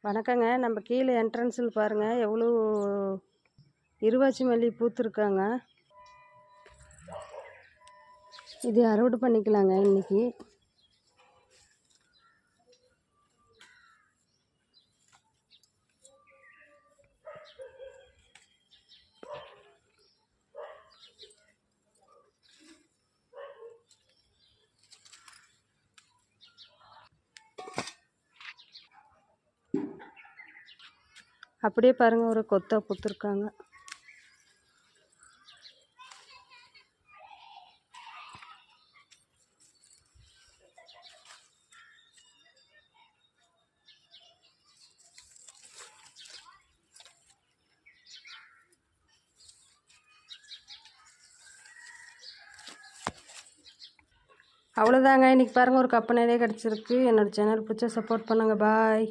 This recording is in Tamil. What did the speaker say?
வணக்கங்க. நம்ம கீழே என்ட்ரன்ஸில் பாருங்கள் எவ்வளோ இருவாச்சி மல்லி பூத்துருக்காங்க. இது அறுவடை பண்ணிக்கலாங்க இன்றைக்கி. அப்படியே பாருங்கள் ஒரு கொத்தா பூத்துருக்காங்க. அவ்வளோதாங்க. இன்றைக்கி பாருங்கள் ஒரு கப்பு நிறைய கிடச்சிருக்கு. என்னோடய சேனல் பிடிச்சா சப்போர்ட் பண்ணுங்கள். பாய்.